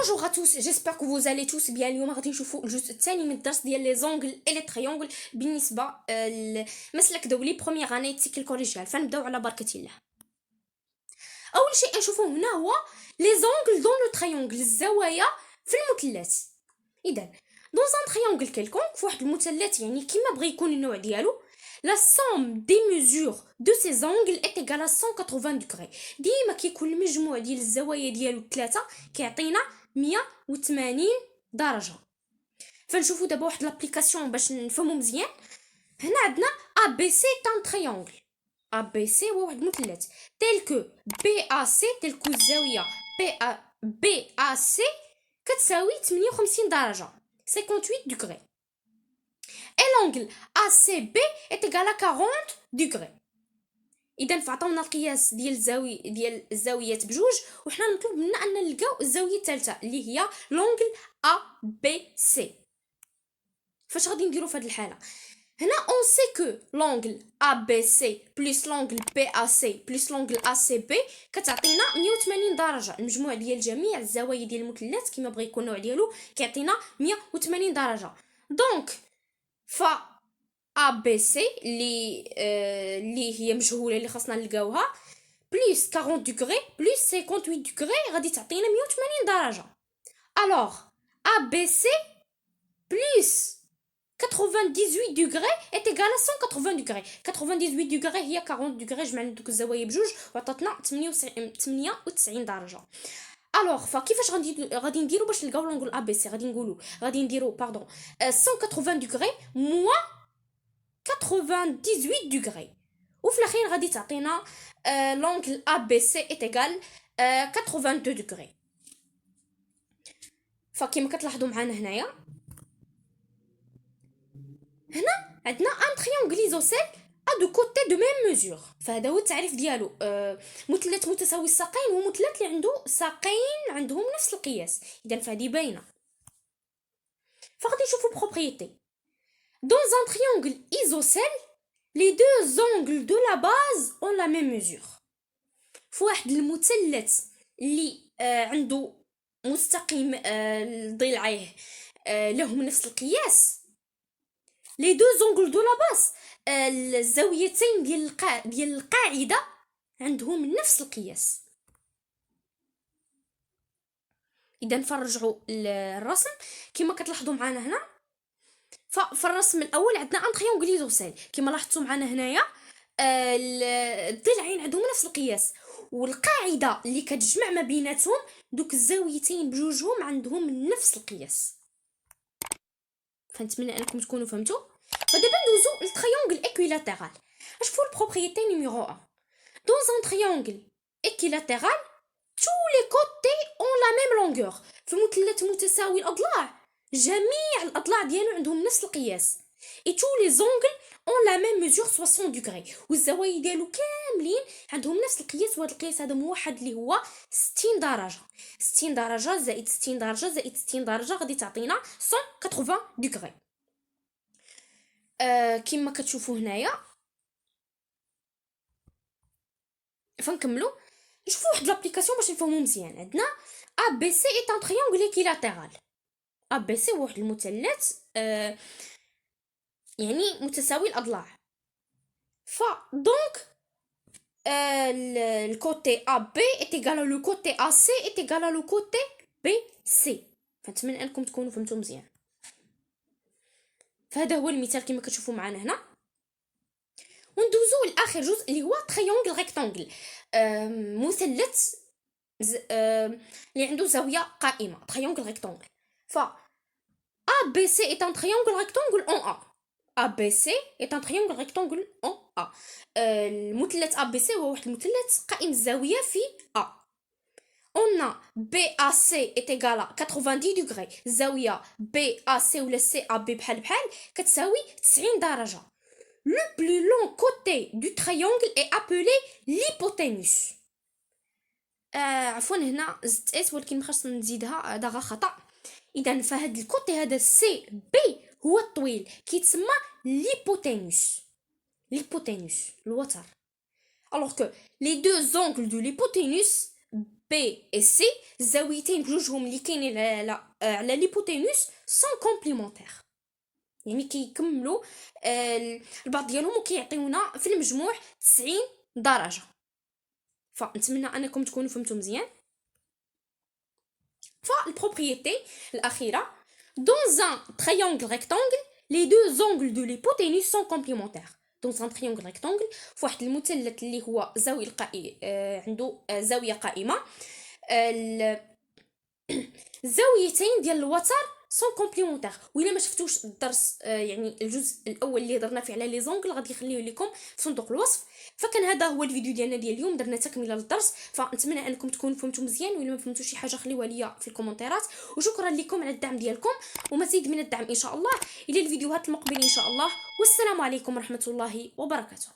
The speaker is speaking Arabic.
Bonjour à tous, j'espère que vous allez tous bien. اليوم غادي نشوفوا الجزء الثاني من الدرس ديال لي زونغل اي لي تريونغل بالنسبه لمسلك دولي بروميير اني تيكل كوليجيال. فنبداو على بركه الله. اول شيء نشوفوه هنا هو لي زونغل دون لو تريونغل، الزوايا في المثلث. اذا دون ان تريونغل كيلكونك فواحد المثلث يعني كيما بغى يكون النوع ديالو، لا سوم دي ميزور دو سي زونغل اي ايغال 180 دوغري. ديما كيكون المجموع ديال الزوايا ديالو ثلاثه كيعطينا 180 درجه. فنشوفوا دابا واحد لابليكاسيون باش نفهموا مزيان. هنا عندنا ا بي سي تان تريونغل. ا بي سي هو واحد المثلث تيل كو بي ا سي، تيل كو الزاويه بي ا سي كتساوي 58 درجه 58 دوغري. اي لونغل ا سي بي est égal à 40 دوغري. اذا فعطاونا القياس ديال الزاويات بجوج، وحنا مطلوب منا ان نلقاو الزاويه الثالثه اللي هي لونغل ا بي سي. فاش غادي نديرو في هذه الحاله؟ هنا اون سي كو لونغل ا بي سي بلس لونغل بي ا سي بلس لونغل ا سي بي كتعطينا 180 درجه. المجموع ديال جميع الزوايا ديال المثلث كما بغى يكون النوع ديالو كيعطينا 180 درجه. دونك ف ا بي سي اللي هي مجهوله اللي خاصنا نلقاوها بلس 40 دوغري بلس 58 دوغري غادي تعطينا 180 درجه. الوغ ا بي سي بلس 98 دوغري est égal à 180 دوغري. 98 دوغري هي 40 دوغري، جمعنا دوك الزوايا بجوج وعطاتنا 98 درجه. الوغ فكيفاش غادي نديرو باش نلقاو لونغل ا بي سي؟ غادي نديرو 180 دوغري موان 98 دوغري، وفي الاخير غادي تعطينا لونغل ا بي سي est égal 82 دوغري. فكما كتلاحظوا معنا هنايا هنا عندنا ان تريونغل ايزوسيل ا دو كوتي دو ميم ميزور. فهذا هو التعريف ديالو. مثلث متساوي الساقين هو مثلث اللي عنده ساقين عندهم نفس القياس. اذا فهذه باينه. فغادي نشوفوا بروبريتي. Dans un triangle isocèle, les deux angles de la base ont la même mesure. فواحد المثلث اللي عنده مستقيم ضلعيه لهم نفس القياس، لي دو زونغل دو لا باس الزاويتين ديال القاعده عندهم نفس القياس. اذا نرجعوا للرسم كما كتلاحظوا معنا هنا. ففي الرسم الاول عندنا ان تريونغل ايزوسيل كما لاحظتوا معنا هنايا الضلعين عندهم نفس القياس، والقاعده اللي كتجمع ما بيناتهم دوك الزاويتين بجوجهم عندهم نفس القياس. فنتمنى انكم تكونوا فهمتوا. فدابا ندوزو للتريونغل ايكويلاتيرال. نشوفوا البروبريتي نيميرو 1. dans un triangle équilatéral tous les côtés ont la même longueur. في مثلث متساوي الاضلاع جميع الاضلاع ديالو عندهم نفس القياس. et tous les angles ont la même mesure 60 دوغري، والزوايا ديالو كاملين عندهم نفس القياس. وهذا القياس هذا موحد اللي هو 60 درجه. 60 درجه زائد 60 درجه زائد 60 درجه غادي تعطينا 180 دوغري. كما كتشوفوا هنايا فنكملوا نشوفوا واحد لابليكاسيون باش نفهموا مزيان. عندنا ا بي سي est un triangle équilatéral. ا بي سي هو واحد المثلث يعني متساوي الاضلاع. ف دونك الكوتي ا بي est égal à le côté AC est égal à le côté BC. فنتمنى انكم تكونوا فهمتوا مزيان. فهذا هو المثال كما كتشوفوا معنا هنا. وندوزو لاخر جزء اللي هو تريونغل ريكتانغل، مثلث اللي عنده زاويه قائمه. تريونغل ريكتانغل. ف ABC est un triangle rectangle en A. ABC est un triangle rectangle en A. المثلث ABC هو واحد المثلث قائم الزاويه في A. On a BAC est égal à 90 degrés. الزاويه BAC ولا CAB بحال كتساوي 90 درجه. Le plus long côté du triangle est appelé l'hypoténuse. عفوا هنا زدت اس ولكن خاصنا نزيدها، هذا غا خطا. اذا فهاد الكوتي هذا سي بي هو الطويل كيتسمى l'hypoténuse. الوتر. alors que les deux angles de l'hypoténuse بي و سي الزاويتين بجوجهم اللي كاينين على ليبوتينوس سون كومبليمونتير، يعني كيكملوا البعض ديالهم وكيعطيونا في المجموع 90 درجه. فنتمنى انكم تكونوا فهمتوا مزيان. فالبروبريتي الاخيره، dans un triangle rectangle les deux angles de l'hypoténuse sont complémentaires. dans un triangle rectangle فواحد المثلث اللي هو زاويه عنده زاويه قائمه، الزاويتين ديال الوتر سون كومبليمونتير. وإلا ما شفتوش الدرس يعني الجزء الاول اللي درنا فيه على لي زونغل غادي نخليه لكم في صندوق الوصف. فكان هذا هو الفيديو ديالنا ديال اليوم، درنا تكمله للدرس. فنتمنى انكم تكونوا فهمتوا مزيان، وإلا ما فهمتوش شي حاجه خليوها ليا في الكومنتيرات. وشكرا لكم على الدعم ديالكم، ومزيد من الدعم ان شاء الله الى الفيديوهات المقبلين ان شاء الله. والسلام عليكم ورحمه الله وبركاته.